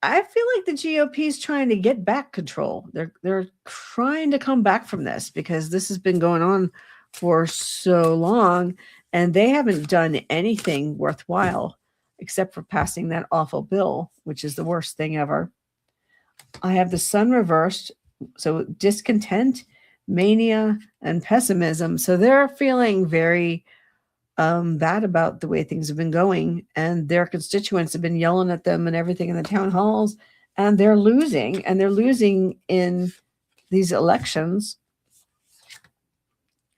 I feel like the GOP is trying to get back control. They're trying to come back from this because this has been going on for so long, and they haven't done anything worthwhile except for passing that awful bill, which is the worst thing ever. I have the sun reversed, so discontent, mania, and pessimism. So they're feeling very bad about the way things have been going, and their constituents have been yelling at them and everything in the town halls, and they're losing in these elections.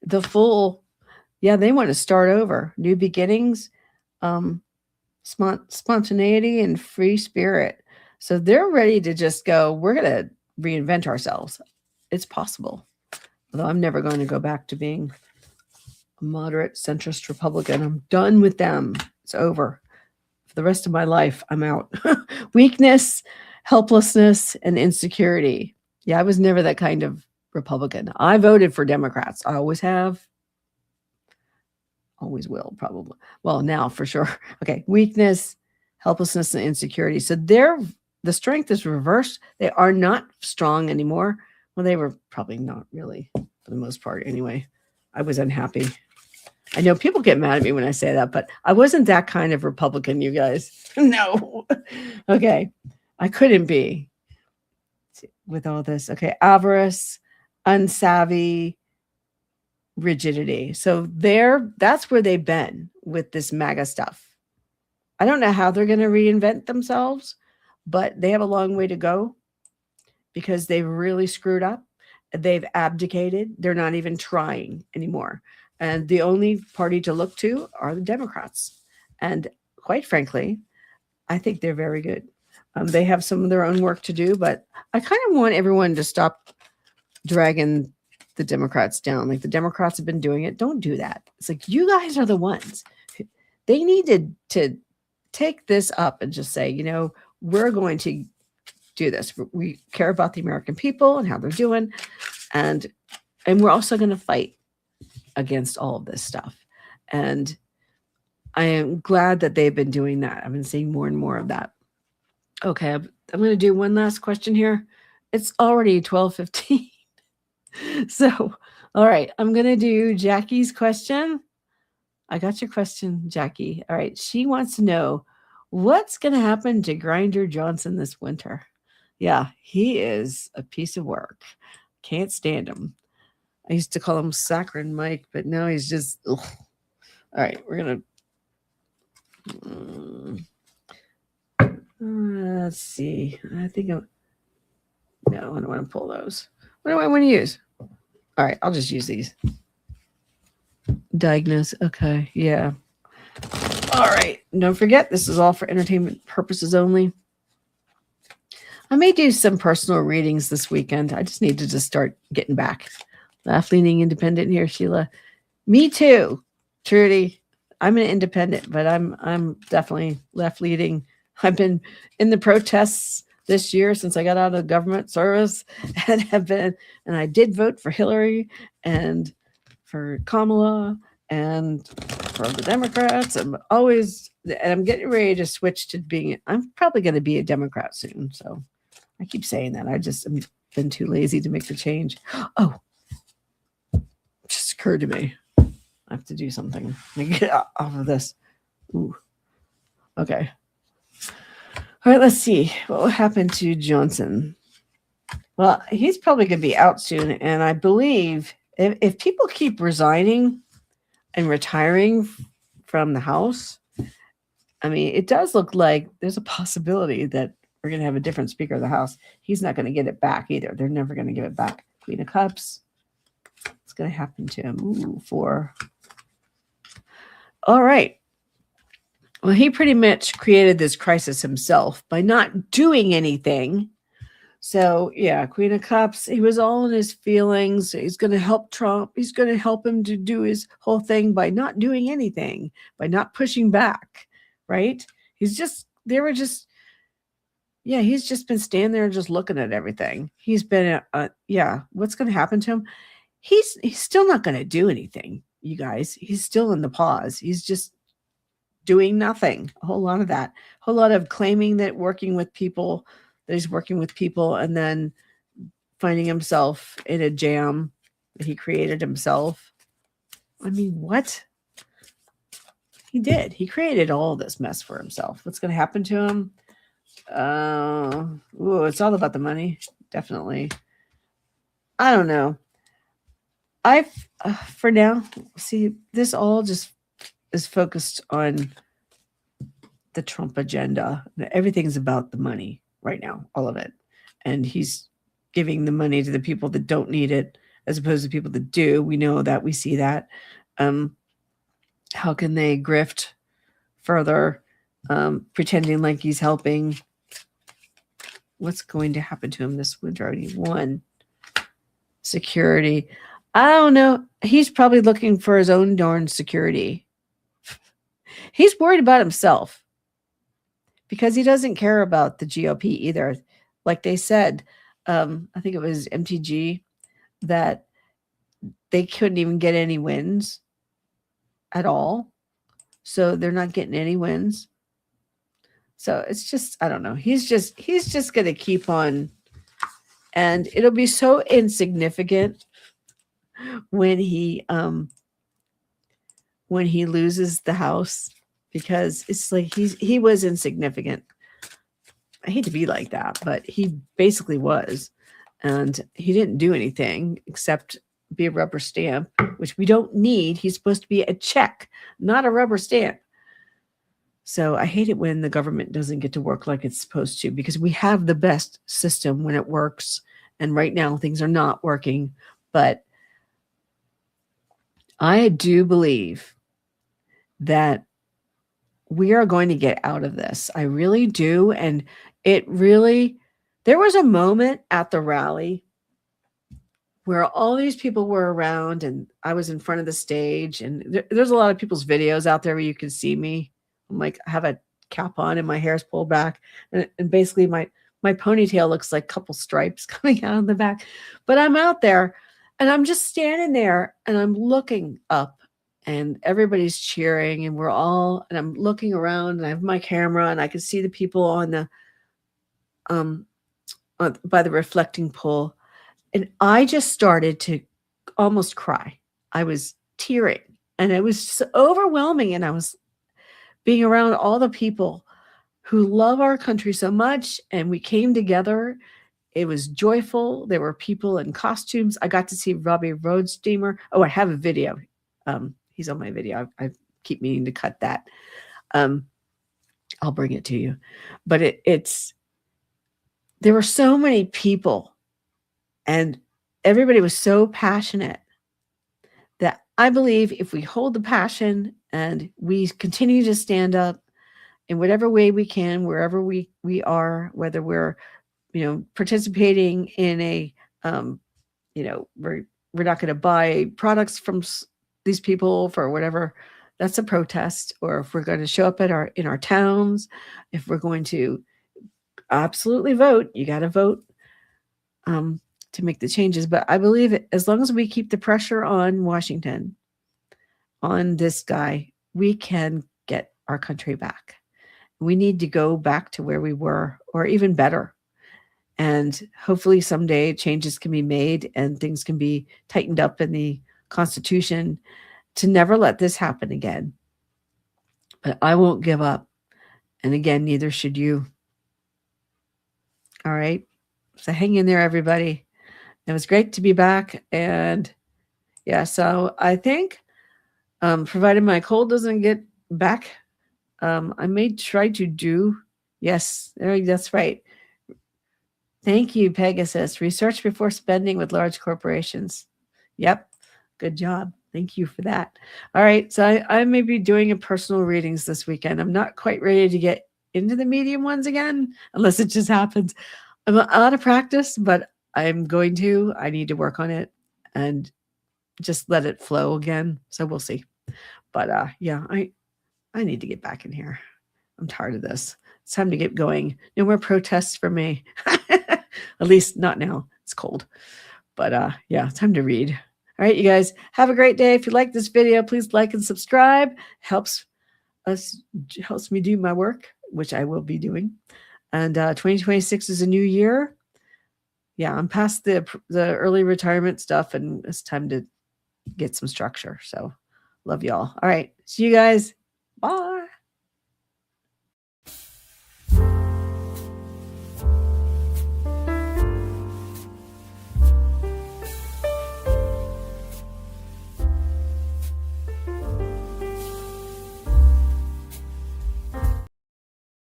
They want to start over, new beginnings, spontaneity, and free spirit. So they're ready to just go, we're going to reinvent ourselves. It's possible, although I'm never going to go back to being a moderate centrist Republican. I'm done with them. It's over. For the rest of my life, I'm out. Weakness, helplessness, and insecurity. Yeah, I was never that kind of Republican. I voted for Democrats. I always have. Always will, probably. Well, now for sure. Okay, weakness, helplessness, and insecurity. So the strength is reversed. They are not strong anymore. Well, they were probably not really, for the most part anyway. I was unhappy. I know people get mad at me when I say that, but I wasn't that kind of Republican, you guys. No. Okay. I couldn't be with all this. Okay. Avarice, unsavvy, rigidity. So that's where they've been with this MAGA stuff. I don't know how they're going to reinvent themselves, but they have a long way to go because they've really screwed up. They've abdicated. They're not even trying anymore. And the only party to look to are the Democrats. And quite frankly, I think they're very good. They have some of their own work to do, but I kind of want everyone to stop dragging the Democrats down. Like the Democrats have been doing it. Don't do that. It's like, you guys are the ones. They needed to take this up and just say, we're going to do this. We care about the American people and how they're doing. And we're also going to fight against all of this stuff. And I am glad that they've been doing that. I've been seeing more and more of that. Okay, I'm going to do one last question here. It's already 12:15. So, all right, I'm going to do Jackie's question. I got your question, Jackie. All right, she wants to know what's going to happen to Grinder Johnson this winter. Yeah, he is a piece of work. Can't stand him. I used to call him Saccharine Mike, but now he's just, ugh. All right, we're going to, let's see. I don't want to pull those. What do I want to use? All right, I'll just use these. Diagnose. Okay, yeah. All right, don't forget, this is all for entertainment purposes only. I may do some personal readings this weekend. I just need to just start getting back. Left-leaning independent here, Sheilah. Me too, Trudy. I'm an independent, but I'm definitely left-leaning. I've been in the protests this year since I got out of government service and I did vote for Hillary and for Kamala and for the Democrats. And I'm getting ready to switch to I'm probably going to be a Democrat soon. So I keep saying that. I've been too lazy to make the change. Oh, just occurred to me. I have to do something. Let me get off of this. Ooh. Okay. All right, let's see. What will happen to Johnson? Well, he's probably going to be out soon. And I believe if people keep resigning and retiring from the House, I mean, it does look like there's a possibility that we're going to have a different Speaker of the House. He's not going to get it back either. They're never going to give it back. Queen of Cups. What's going to happen to him? Ooh, 4. All right. Well, he pretty much created this crisis himself by not doing anything. So, yeah, Queen of Cups, he was all in his feelings. He's going to help Trump. He's going to help him to do his whole thing by not doing anything, by not pushing back, right? He's just been standing there just looking at everything. He's been, what's going to happen to him? He's still not going to do anything, you guys. He's still in the pause. He's just doing nothing. A whole lot of that. A whole lot of claiming that he's working with people and then finding himself in a jam that he created himself. I mean, what? He did. He created all this mess for himself. What's going to happen to him? It's all about the money. Definitely. I don't know. For now, see, this all just is focused on the Trump agenda. Everything's about the money right now, all of it. And he's giving the money to the people that don't need it as opposed to people that do. We know that. We see that. How can they grift further, pretending like he's helping? What's going to happen to him this winter? 1 security. I don't know. He's probably looking for his own darn security. He's worried about himself because he doesn't care about the GOP either. Like they said, I think it was MTG, that they couldn't even get any wins at all. So they're not getting any wins. So it's just, I don't know. He's just going to keep on, and it'll be so insignificant when he loses the House, because it's like he was insignificant. I hate to be like that, but he basically was, and he didn't do anything except be a rubber stamp, which we don't need. He's supposed to be a check, not a rubber stamp. So I hate it when the government doesn't get to work like it's supposed to, because we have the best system when it works. And right now things are not working. But I do believe that we are going to get out of this. I really do. And there was a moment at the rally where all these people were around and I was in front of the stage, and there's a lot of people's videos out there where you can see me. I'm like, I have a cap on and my hair's pulled back, and basically my ponytail looks like a couple stripes coming out of the back. But I'm out there and I'm just standing there and I'm looking up and everybody's cheering and I'm looking around and I have my camera and I can see the people on the by the reflecting pool. And I just started to almost cry. I was tearing and it was so overwhelming. And I was being around all the people who love our country so much. And we came together. It was joyful. There were people in costumes. I got to see Robbie Roadsteamer. Oh, I have a video. He's on my video. I keep meaning to cut that. I'll bring it to you. But there were so many people. And everybody was so passionate that I believe if we hold the passion and we continue to stand up in whatever way we can, wherever we are, whether we're, participating in a, we're not going to buy products from these people for whatever, that's a protest. Or if we're going to show up in our towns, if we're going to absolutely vote. You got to vote to make the changes. But I believe as long as we keep the pressure on Washington, on this guy, we can get our country back. We need to go back to where we were, or even better. And hopefully someday changes can be made and things can be tightened up in the Constitution to never let this happen again. But I won't give up. And again, neither should you. All right. So hang in there, everybody. It was great to be back. And yeah, so I think, provided my cold doesn't get back, I may try to do, yes, that's right. Thank you, Pegasus. Research before spending with large corporations. Yep. Good job. Thank you for that. All right. So I may be doing a personal readings this weekend. I'm not quite ready to get into the medium ones again, unless it just happens. I'm out of practice, but I'm going to. I need to work on it and just let it flow again. So we'll see. But yeah, I need to get back in here. I'm tired of this. It's time to get going. No more protests for me. At least not now. It's cold. But yeah, time to read. All right, you guys, have a great day. If you like this video, please like and subscribe. Helps me do my work, which I will be doing. And 2026 is a new year. Yeah, I'm past the early retirement stuff, and it's time to get some structure. So love y'all. All right, see you guys. Bye.